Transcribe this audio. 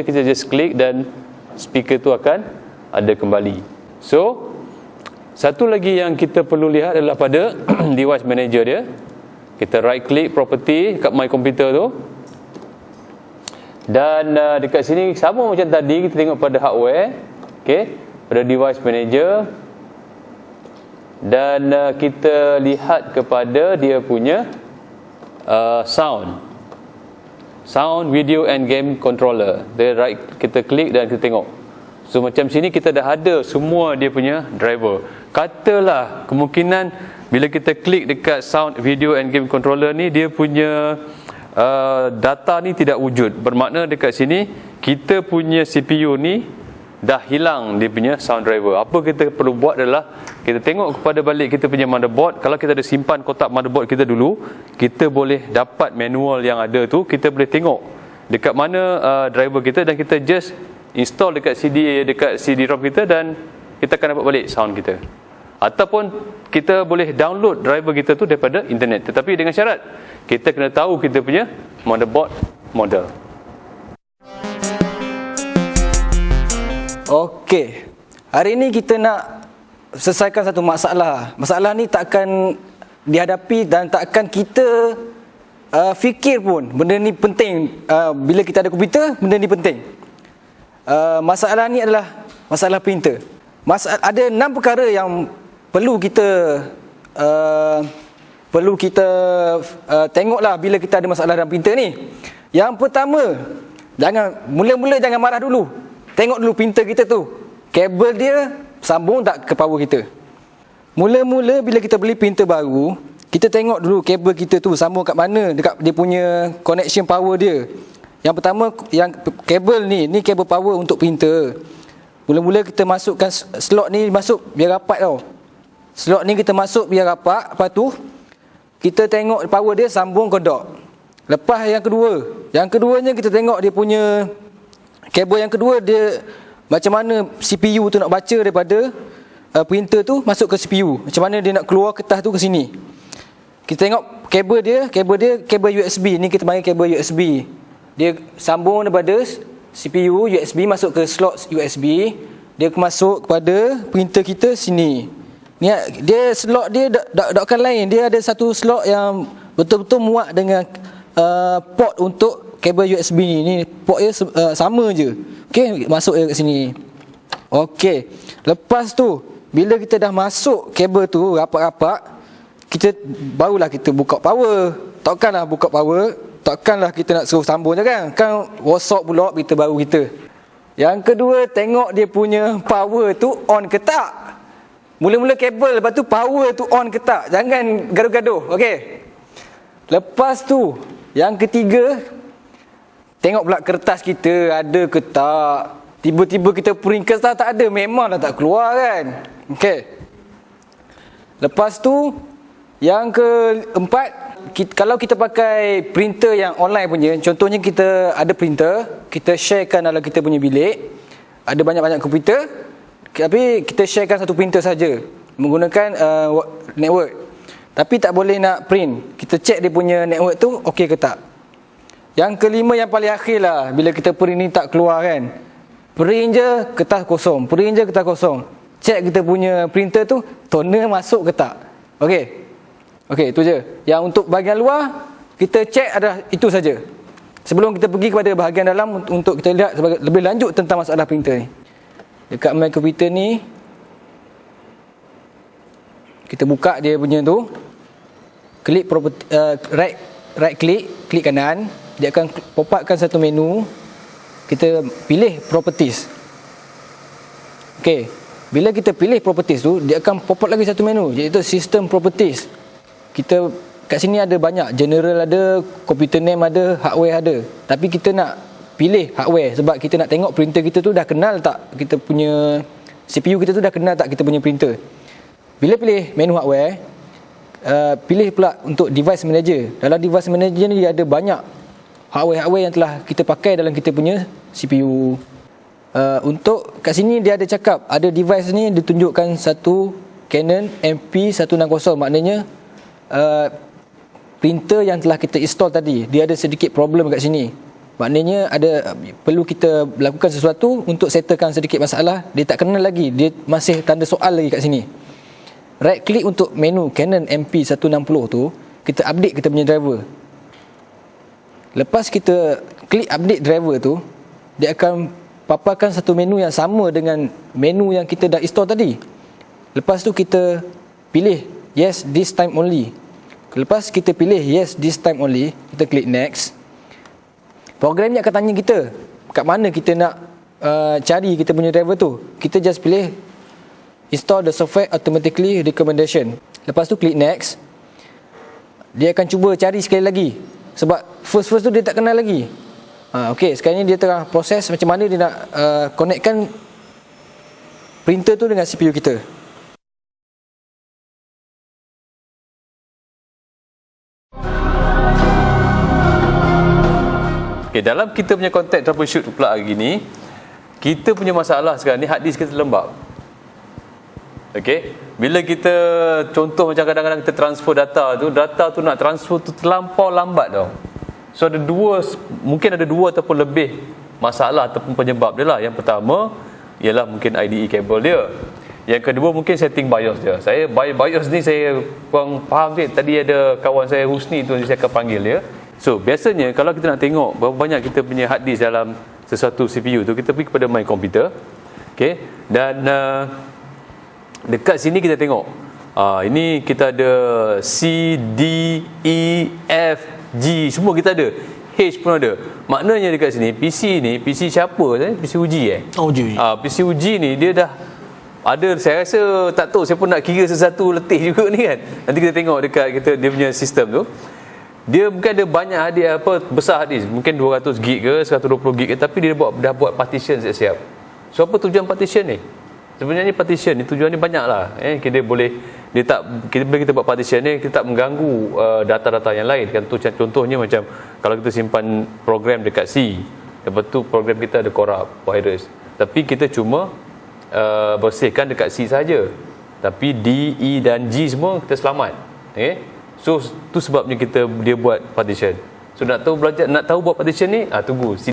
Kita just klik dan speaker tu akan ada kembali. So satu lagi yang kita perlu lihat adalah pada device manager dia. Kita right click property kat my computer tu, dan dekat sini sama macam tadi, kita tengok pada hardware, okey, pada device manager, dan kita lihat kepada dia punya sound, video and game controller. Dia right, kita klik dan kita tengok. So macam sini kita dah ada semua dia punya driver. Katalah kemungkinan bila kita klik dekat sound, video and game controller ni, dia punya data ni tidak wujud. Bermakna dekat sini kita punya CPU ni dah hilang dia punya sound driver. Apa kita perlu buat adalah kita tengok kepada balik kita punya motherboard. Kalau kita ada simpan kotak motherboard kita dulu, kita boleh dapat manual yang ada tu. Kita boleh tengok dekat mana driver kita, dan kita just install dekat CD-ROM kita, dan kita akan dapat balik sound kita. Ataupun kita boleh download driver kita tu daripada internet, tetapi dengan syarat kita kena tahu kita punya motherboard model. Okey, hari ini kita nak selesaikan satu masalah. Masalah ni takkan dihadapi dan takkan kita fikir pun benda ni penting. Bila kita ada komputer, benda ni penting. Masalah ni adalah masalah printer. Ada 6 perkara yang perlu kita tengoklah bila kita ada masalah dalam printer ni. Yang pertama, mula-mula jangan marah dulu. Tengok dulu printer kita tu, kabel dia sambung tak ke power kita. Mula-mula bila kita beli printer baru, kita tengok dulu kabel kita tu sambung kat mana, dekat dia punya connection power dia. Yang pertama, yang kabel ni kabel power untuk printer. Mula-mula kita masukkan slot ni, masuk biar rapat tau. Slot ni kita masuk biar rapat. Lepas tu kita tengok power dia sambung ke dock. Lepas yang keduanya kita tengok dia punya kabel yang kedua, dia macam mana CPU tu nak baca daripada printer tu masuk ke CPU. Macam mana dia nak keluar kertas tu ke sini. Kita tengok kabel USB. Ni kita panggil kabel USB. Dia sambung daripada CPU USB masuk ke slot USB. Dia masuk kepada printer kita sini. Ni dia slot dia dokkan lain. Dia ada satu slot yang betul-betul muat dengan port untuk kabel USB ni. Ni port dia sama je. Okey, masuk dia kat sini. Okey. Lepas tu bila kita dah masuk kabel tu rapat-rapat, barulah kita buka power. Takkanlah buka power, takkanlah kita nak suruh sambung je kan. Kan rosak pula printer baru kita. Yang kedua, tengok dia punya power tu on ke tak. Mula-mula kabel, lepas tu power tu on ke tak. Jangan gaduh-gaduh. Okey. Lepas tu, yang ketiga, tengok pula kertas kita ada ke tak. Tiba-tiba kita print kertas tak ada, memanglah tak keluar kan. Okey. Lepas tu, yang keempat, kalau kita pakai printer yang online punya, contohnya kita ada printer, kita sharekan dalam kita punya bilik, ada banyak-banyak komputer, tapi kita sharekan satu printer saja menggunakan network. Tapi tak boleh nak print. Kita check dia punya network tu okey ke tak. Yang kelima, yang paling akhir lah, bila kita print ni tak keluar kan, print je kertas kosong, check kita punya printer tu toner masuk ke tak. Okey. Okey, itu je. Yang untuk bahagian luar, kita check ada itu saja. Sebelum kita pergi kepada bahagian dalam untuk kita lihat lebih lanjut tentang masalah printer ni. Dekat my computer ni, kita buka dia punya tu, klik property, right click, klik kanan, dia akan pop upkan satu menu. Kita pilih properties. Okey, bila kita pilih properties tu, dia akan pop up lagi satu menu, iaitu system properties. Kita kat sini ada banyak, general ada, computer name ada, hardware ada. Tapi kita nak pilih hardware sebab kita nak tengok printer kita tu dah kenal tak, kita punya CPU kita tu dah kenal tak kita punya printer. Bila pilih menu hardware, pilih pula untuk device manager. Dalam device manager ni dia ada banyak hardware yang telah kita pakai dalam kita punya CPU. Untuk kat sini dia ada cakap, ada device ni ditunjukkan satu Canon MP160, maknanya printer yang telah kita install tadi, dia ada sedikit problem kat sini. Maknanya perlu kita lakukan sesuatu untuk settlekan sedikit masalah. Dia tak kenal lagi, dia masih tanda soal lagi kat sini. Right click untuk menu Canon MP160 tu, kita update kita punya driver. Lepas kita klik update driver tu, dia akan paparkan satu menu yang sama dengan menu yang kita dah install tadi. Lepas tu kita pilih yes this time only. Lepas kita pilih yes this time only, kita klik next. Program ni akan tanya kita kat mana kita nak cari kita punya driver tu. Kita just pilih install the software automatically recommendation. Lepas tu klik next. Dia akan cuba cari sekali lagi, sebab first tu dia tak kenal lagi. Okey, sekarang ni dia tengah proses macam mana dia nak connectkan printer tu dengan CPU kita. Okay, dalam kita punya konteks troubleshoot pula hari ni, kita punya masalah sekarang ni hard disk kita lembab. Okey, bila kita contoh macam kadang-kadang kita transfer data tu nak transfer tu terlampau lambat tau. So mungkin ada dua ataupun lebih masalah ataupun penyebab dia lah. Yang pertama ialah mungkin IDE kabel dia. Yang kedua mungkin setting BIOS dia. Saya BIOS ni saya kurang faham sikit. Tadi ada kawan saya Husni tu, saya akan panggil dia. So biasanya kalau kita nak tengok berapa banyak kita punya hard disk dalam sesuatu CPU tu, kita pergi kepada My Computer. Okay, dan dekat sini kita tengok ini kita ada C, D, E, F, G, semua kita ada. H pun ada. Maknanya dekat sini PC ni, PC siapa? PC Uji Uji. PC Uji ni dia dah ada, saya rasa tak tahu, saya pun nak kira sesuatu letih juga ni kan. Nanti kita tengok dekat dia punya sistem tu. Dia mungkin ada banyak besar hard disk, mungkin 200 gig ke 120 gig ke, tapi dia dah buat partition siap-siap. So apa tujuan partition ni? Sebenarnya partition ni tujuan ni banyak lah. Kita boleh kita buat partition ni, kita tak mengganggu data-data yang lain. Contohnya macam kalau kita simpan program dekat C, lepas tu program kita ada corrupt, virus, tapi kita cuma bersihkan dekat C saja, tapi D, E dan G semua kita selamat. So tu sebabnya dia buat partition. So nak tahu buat partition ni, tunggu